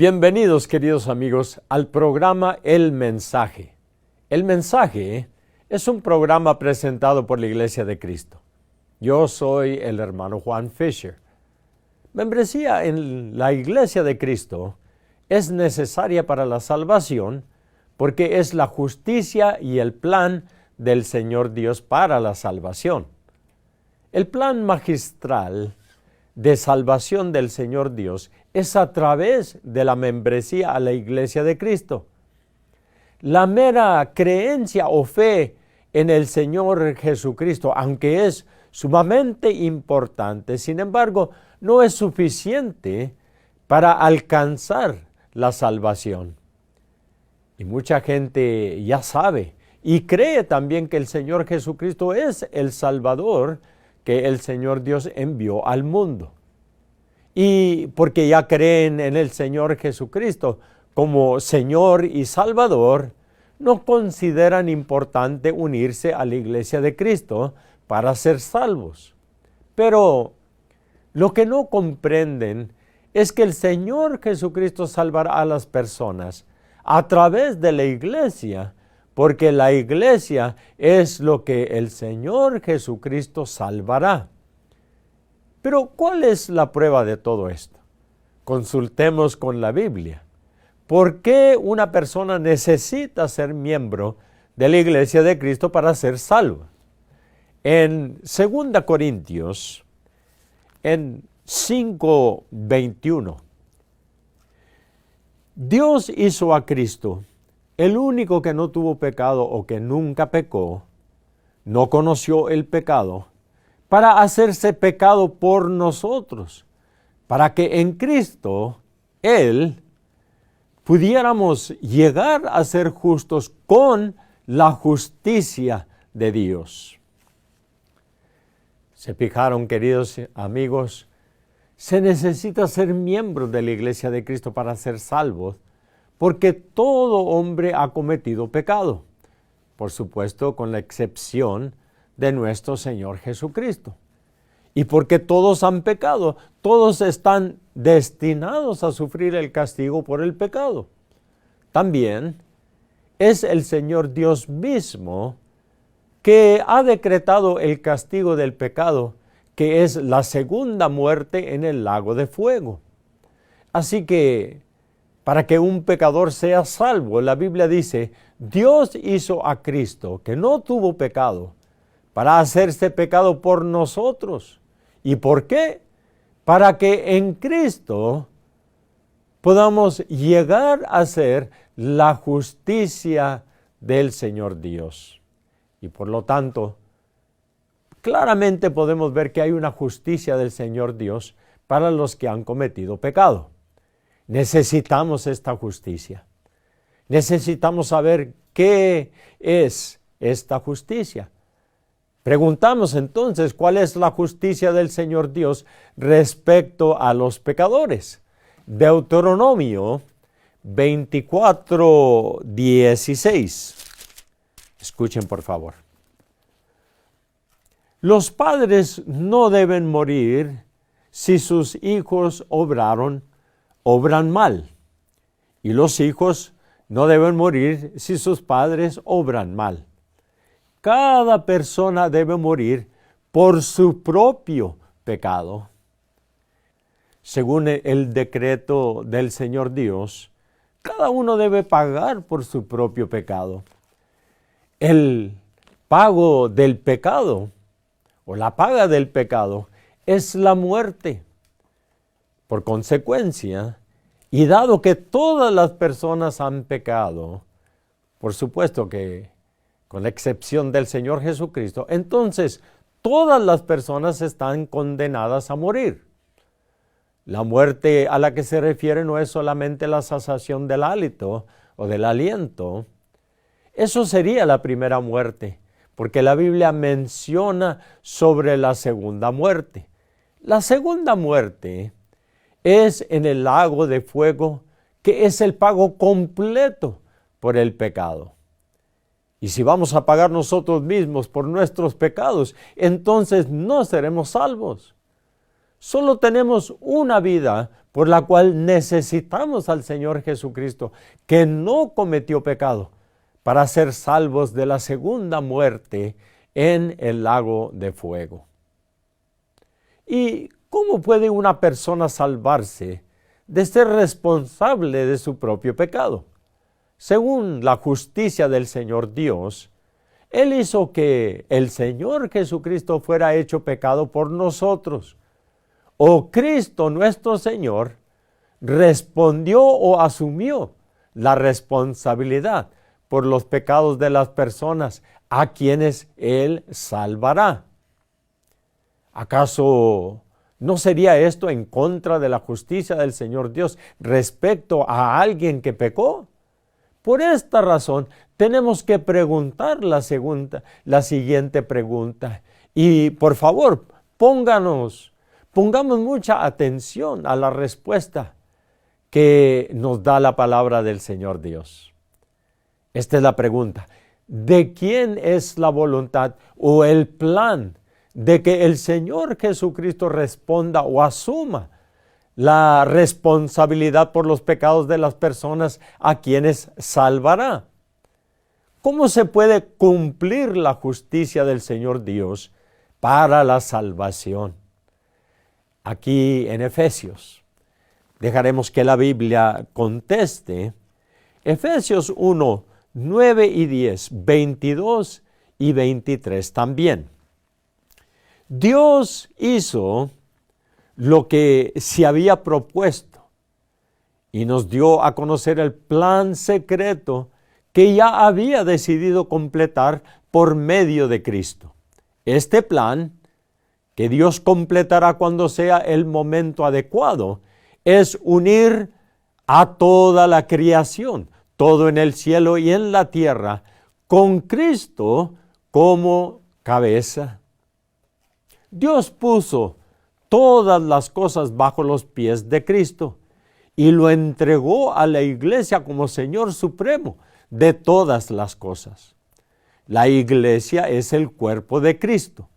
Bienvenidos, queridos amigos, al programa El Mensaje. El Mensaje es un programa presentado por la Iglesia de Cristo. Yo soy el hermano Juan Fisher. Membresía en la Iglesia de Cristo es necesaria para la salvación porque es la justicia y el plan del Señor Dios para la salvación. El plan magistral de salvación del Señor Dios es a través de la membresía a la Iglesia de Cristo. La mera creencia o fe en el Señor Jesucristo, aunque es sumamente importante, sin embargo, no es suficiente para alcanzar la salvación. Y mucha gente ya sabe y cree también que el Señor Jesucristo es el Salvador que el Señor Dios envió al mundo. Y porque ya creen en el Señor Jesucristo como Señor y Salvador, no consideran importante unirse a la Iglesia de Cristo para ser salvos. Pero lo que no comprenden es que el Señor Jesucristo salvará a las personas a través de la Iglesia, porque la Iglesia es lo que el Señor Jesucristo salvará. Pero, ¿cuál es la prueba de todo esto? Consultemos con la Biblia. ¿Por qué una persona necesita ser miembro de la Iglesia de Cristo para ser salva? En 2 Corintios, en 5:21, Dios hizo a Cristo, el único que no tuvo pecado o que nunca pecó, no conoció el pecado, para hacerse pecado por nosotros, para que en Cristo, Él, pudiéramos llegar a ser justos con la justicia de Dios. ¿Se fijaron, queridos amigos? Se necesita ser miembro de la Iglesia de Cristo para ser salvos, porque todo hombre ha cometido pecado, por supuesto con la excepción de nuestro Señor Jesucristo. Y porque todos han pecado, todos están destinados a sufrir el castigo por el pecado. También es el Señor Dios mismo que ha decretado el castigo del pecado, que es la segunda muerte en el lago de fuego. Así que, para que un pecador sea salvo, la Biblia dice, Dios hizo a Cristo, que no tuvo pecado, para hacerse pecado por nosotros. ¿Y por qué? Para que en Cristo podamos llegar a ser la justicia del Señor Dios. Y por lo tanto, claramente podemos ver que hay una justicia del Señor Dios para los que han cometido pecado. Necesitamos esta justicia. Necesitamos saber qué es esta justicia. Preguntamos entonces, ¿cuál es la justicia del Señor Dios respecto a los pecadores? Deuteronomio 24:16. Escuchen, por favor. Los padres no deben morir si sus hijos obran mal, y los hijos no deben morir si sus padres obran mal. Cada persona debe morir por su propio pecado. Según el decreto del Señor Dios, cada uno debe pagar por su propio pecado. El pago del pecado, o la paga del pecado, es la muerte. Por consecuencia, y dado que todas las personas han pecado, por supuesto que con la excepción del Señor Jesucristo, entonces todas las personas están condenadas a morir. La muerte a la que se refiere no es solamente la cesación del hálito o del aliento. Eso sería la primera muerte, porque la Biblia menciona sobre la segunda muerte. La segunda muerte es en el lago de fuego, que es el pago completo por el pecado. Y si vamos a pagar nosotros mismos por nuestros pecados, entonces no seremos salvos. Solo tenemos una vida por la cual necesitamos al Señor Jesucristo, que no cometió pecado, para ser salvos de la segunda muerte en el lago de fuego. ¿Y cómo puede una persona salvarse de ser responsable de su propio pecado? Según la justicia del Señor Dios, Él hizo que el Señor Jesucristo fuera hecho pecado por nosotros. O Cristo nuestro Señor respondió o asumió la responsabilidad por los pecados de las personas a quienes Él salvará. ¿Acaso no sería esto en contra de la justicia del Señor Dios respecto a alguien que pecó? Por esta razón, tenemos que preguntar la siguiente pregunta. Y por favor, pongamos mucha atención a la respuesta que nos da la palabra del Señor Dios. Esta es la pregunta: ¿de quién es la voluntad o el plan de que el Señor Jesucristo responda o asuma la responsabilidad por los pecados de las personas a quienes salvará? ¿Cómo se puede cumplir la justicia del Señor Dios para la salvación? Aquí en Efesios, dejaremos que la Biblia conteste. Efesios 1, 9 y 10, 22 y 23 también. Dios hizo lo que se había propuesto y nos dio a conocer el plan secreto que ya había decidido completar por medio de Cristo. Este plan, que Dios completará cuando sea el momento adecuado, es unir a toda la creación, todo en el cielo y en la tierra, con Cristo como cabeza. Dios puso todas las cosas bajo los pies de Cristo y lo entregó a la iglesia como Señor supremo de todas las cosas. La iglesia es el cuerpo de Cristo,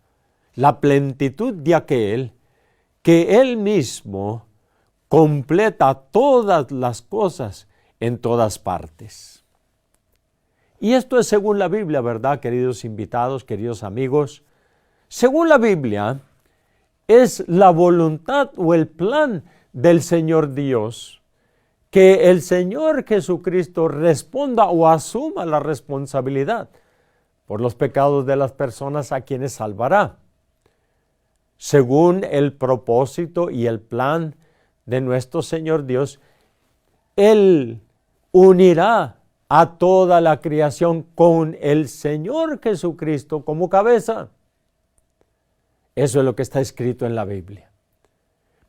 la plenitud de aquel que Él mismo completa todas las cosas en todas partes. Y esto es según la Biblia, ¿verdad, queridos invitados, queridos amigos? Según la Biblia, es la voluntad o el plan del Señor Dios que el Señor Jesucristo responda o asuma la responsabilidad por los pecados de las personas a quienes salvará. Según el propósito y el plan de nuestro Señor Dios, Él unirá a toda la creación con el Señor Jesucristo como cabeza. Eso es lo que está escrito en la Biblia.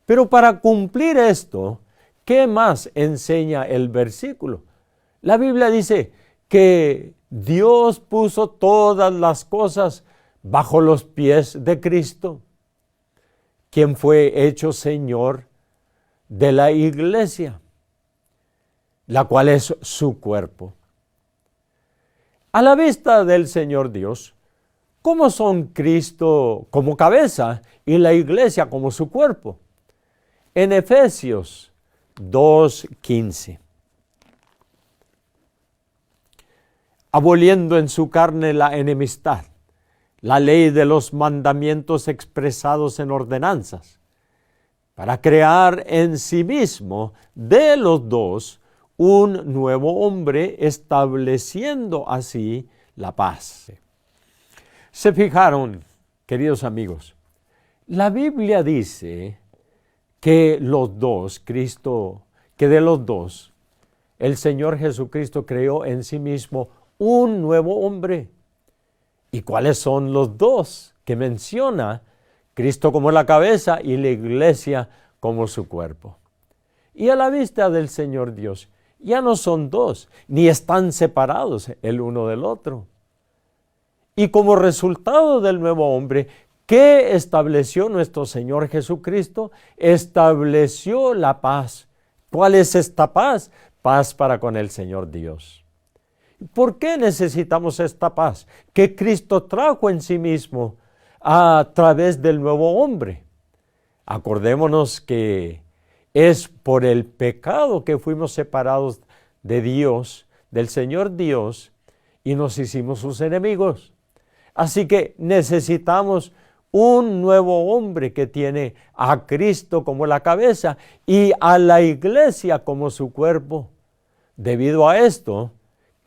Pero para cumplir esto, ¿qué más enseña el versículo? La Biblia dice que Dios puso todas las cosas bajo los pies de Cristo, quien fue hecho Señor de la iglesia, la cual es su cuerpo. A la vista del Señor Dios, ¿cómo son Cristo como cabeza y la iglesia como su cuerpo? En Efesios 2:15. Aboliendo en su carne la enemistad, la ley de los mandamientos expresados en ordenanzas, para crear en sí mismo de los dos un nuevo hombre, estableciendo así la paz. ¿Se fijaron, queridos amigos? La Biblia dice que de los dos, el Señor Jesucristo creó en sí mismo un nuevo hombre. ¿Y cuáles son los dos que menciona? Cristo como la cabeza y la iglesia como su cuerpo. Y a la vista del Señor Dios, ya no son dos, ni están separados el uno del otro. Y como resultado del nuevo hombre, ¿qué estableció nuestro Señor Jesucristo? Estableció la paz. ¿Cuál es esta paz? Paz para con el Señor Dios. ¿Por qué necesitamos esta paz que Cristo trajo en sí mismo a través del nuevo hombre? Acordémonos que es por el pecado que fuimos separados de Dios, del Señor Dios, y nos hicimos sus enemigos. Así que necesitamos un nuevo hombre que tiene a Cristo como la cabeza y a la iglesia como su cuerpo. Debido a esto,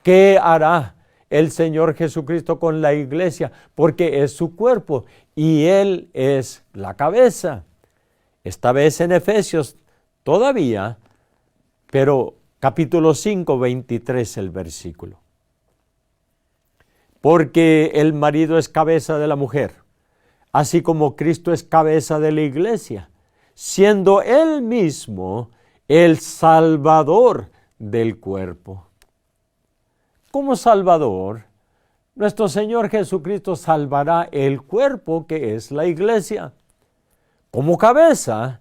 ¿qué hará el Señor Jesucristo con la iglesia? Porque es su cuerpo y Él es la cabeza. Esta vez en Efesios todavía, pero capítulo 5, 23 el versículo. Porque el marido es cabeza de la mujer, así como Cristo es cabeza de la iglesia, siendo Él mismo el Salvador del cuerpo. Como Salvador, nuestro Señor Jesucristo salvará el cuerpo que es la iglesia. Como cabeza,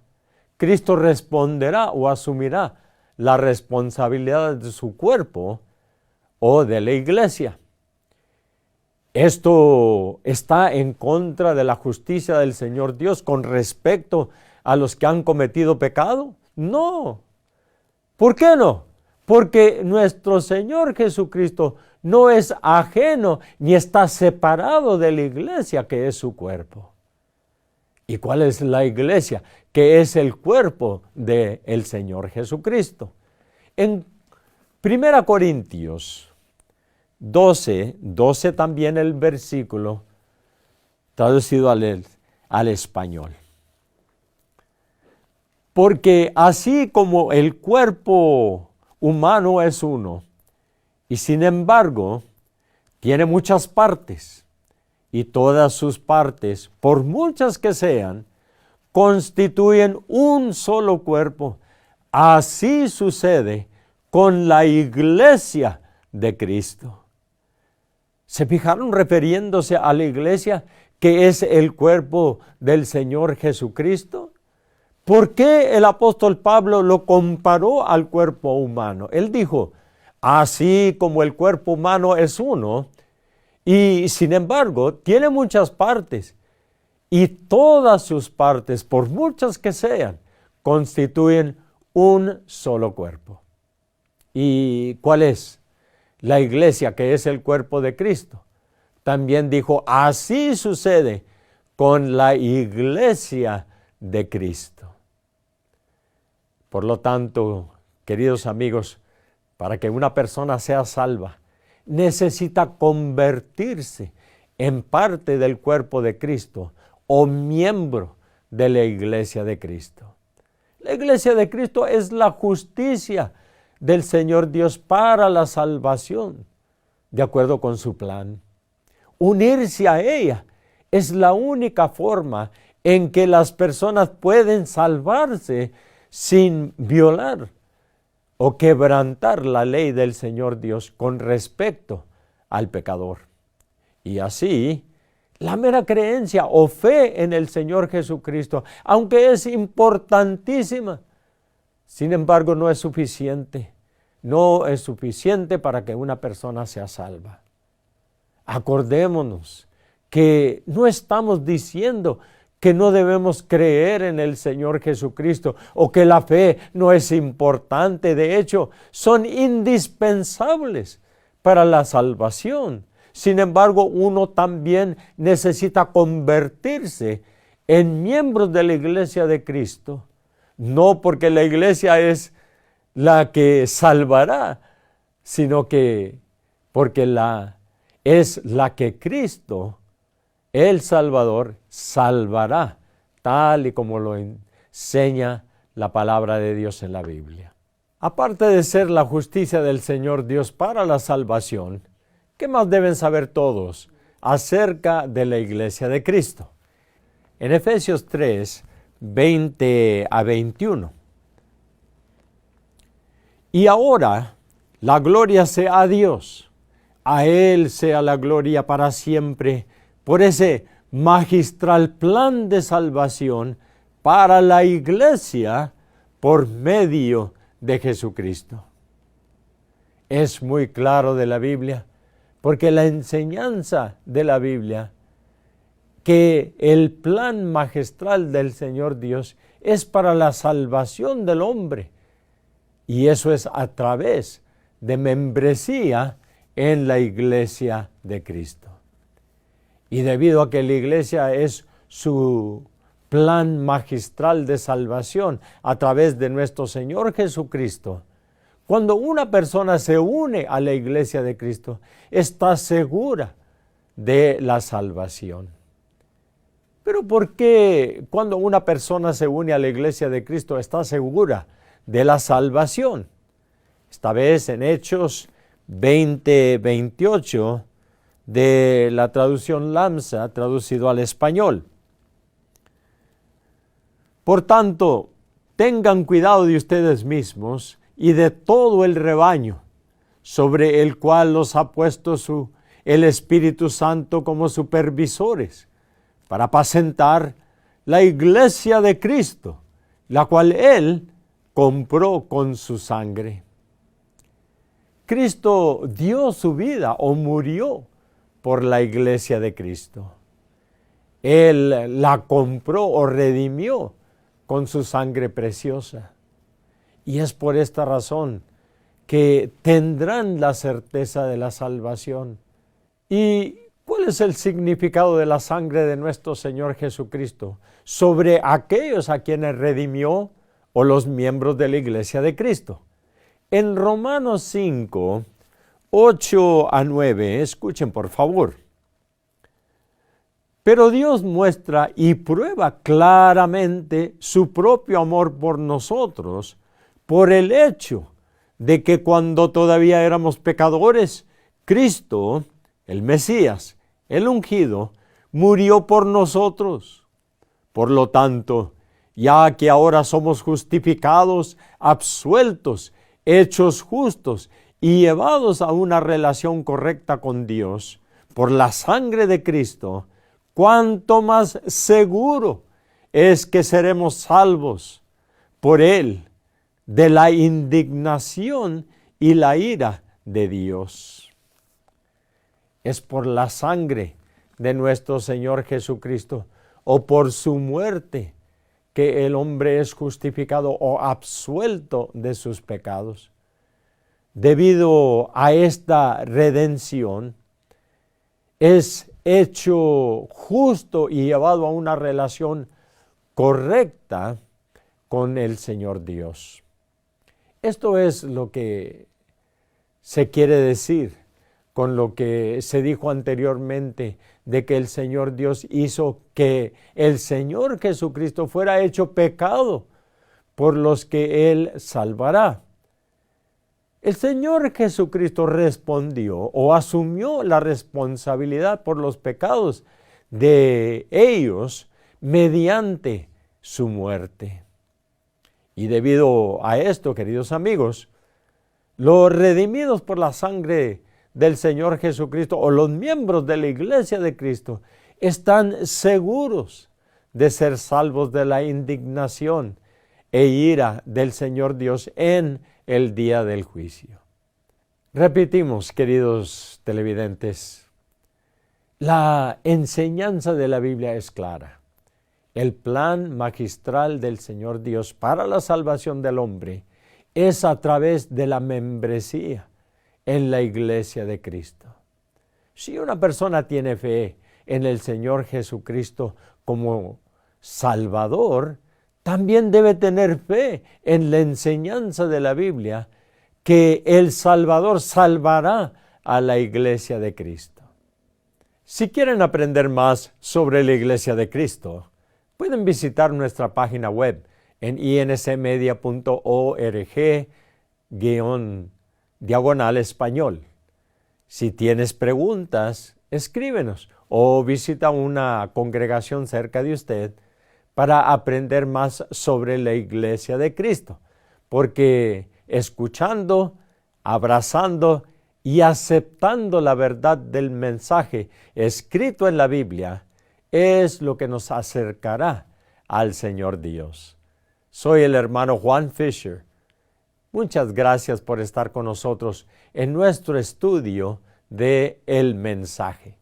Cristo responderá o asumirá la responsabilidad de su cuerpo o de la iglesia. ¿Esto está en contra de la justicia del Señor Dios con respecto a los que han cometido pecado? No. ¿Por qué no? Porque nuestro Señor Jesucristo no es ajeno ni está separado de la iglesia que es su cuerpo. ¿Y cuál es la iglesia? Que es el cuerpo del Señor Jesucristo. En 1 Corintios 12 también el versículo traducido al español. Porque así como el cuerpo humano es uno, y sin embargo tiene muchas partes, y todas sus partes, por muchas que sean, constituyen un solo cuerpo. Así sucede con la iglesia de Cristo. ¿Se fijaron refiriéndose a la iglesia que es el cuerpo del Señor Jesucristo? ¿Por qué el apóstol Pablo lo comparó al cuerpo humano? Él dijo, así como el cuerpo humano es uno, y sin embargo tiene muchas partes, y todas sus partes, por muchas que sean, constituyen un solo cuerpo. ¿Y cuál es? La iglesia, que es el cuerpo de Cristo. También dijo, así sucede con la iglesia de Cristo. Por lo tanto, queridos amigos, para que una persona sea salva, necesita convertirse en parte del cuerpo de Cristo o miembro de la iglesia de Cristo. La iglesia de Cristo es la justicia del Señor Dios para la salvación, de acuerdo con su plan. Unirse a ella es la única forma en que las personas pueden salvarse sin violar o quebrantar la ley del Señor Dios con respecto al pecador. Y así, la mera creencia o fe en el Señor Jesucristo, aunque es importantísima, sin embargo, no es suficiente. No es suficiente para que una persona sea salva. Acordémonos que no estamos diciendo que no debemos creer en el Señor Jesucristo o que la fe no es importante. De hecho, son indispensables para la salvación. Sin embargo, uno también necesita convertirse en miembros de la iglesia de Cristo. No porque la iglesia es la que salvará, sino que porque es la que Cristo, el Salvador, salvará, tal y como lo enseña la palabra de Dios en la Biblia. Aparte de ser la justicia del Señor Dios para la salvación, ¿qué más deben saber todos acerca de la iglesia de Cristo? En Efesios 3, 20 a 21. Y ahora la gloria sea a Dios, a Él sea la gloria para siempre, por ese magistral plan de salvación para la iglesia por medio de Jesucristo. Es muy claro de la Biblia, porque la enseñanza de la Biblia que el plan magistral del Señor Dios es para la salvación del hombre, y eso es a través de membresía en la Iglesia de Cristo. Y debido a que la Iglesia es su plan magistral de salvación a través de nuestro Señor Jesucristo, cuando una persona se une a la Iglesia de Cristo, está segura de la salvación. Pero ¿por qué cuando una persona se une a la Iglesia de Cristo está segura de la salvación? Esta vez en Hechos 20:28 de la traducción Lamsa, traducido al español. Por tanto, tengan cuidado de ustedes mismos y de todo el rebaño, sobre el cual los ha puesto el Espíritu Santo como supervisores, para apacentar la Iglesia de Cristo, la cual Él compró con su sangre. Cristo dio su vida o murió por la Iglesia de Cristo. Él la compró o redimió con su sangre preciosa. Y es por esta razón que tendrán la certeza de la salvación. ¿Y cuál es el significado de la sangre de nuestro Señor Jesucristo sobre aquellos a quienes redimió o los miembros de la Iglesia de Cristo? En Romanos 5, 8 a 9, escuchen por favor. Pero Dios muestra y prueba claramente su propio amor por nosotros por el hecho de que cuando todavía éramos pecadores, Cristo, el Mesías, el ungido, murió por nosotros. Por lo tanto, ya que ahora somos justificados, absueltos, hechos justos y llevados a una relación correcta con Dios por la sangre de Cristo, cuánto más seguro es que seremos salvos por Él de la indignación y la ira de Dios. Es por la sangre de nuestro Señor Jesucristo o por su muerte que el hombre es justificado o absuelto de sus pecados. Debido a esta redención, es hecho justo y llevado a una relación correcta con el Señor Dios. Esto es lo que se quiere decir con lo que se dijo anteriormente de que el Señor Dios hizo que el Señor Jesucristo fuera hecho pecado por los que Él salvará. El Señor Jesucristo respondió o asumió la responsabilidad por los pecados de ellos mediante su muerte. Y debido a esto, queridos amigos, los redimidos por la sangre del Señor Jesucristo o los miembros de la Iglesia de Cristo están seguros de ser salvos de la indignación e ira del Señor Dios en el día del juicio. Repetimos, queridos televidentes, la enseñanza de la Biblia es clara. El plan magistral del Señor Dios para la salvación del hombre es a través de la membresía en la Iglesia de Cristo. Si una persona tiene fe en el Señor Jesucristo como Salvador, también debe tener fe en la enseñanza de la Biblia que el Salvador salvará a la Iglesia de Cristo. Si quieren aprender más sobre la Iglesia de Cristo, pueden visitar nuestra página web en insmedia.org/español. Si tienes preguntas, escríbenos o visita una congregación cerca de usted para aprender más sobre la Iglesia de Cristo, porque escuchando, abrazando y aceptando la verdad del mensaje escrito en la Biblia es lo que nos acercará al Señor Dios. Soy el hermano Juan Fisher. Muchas gracias por estar con nosotros en nuestro estudio de El Mensaje.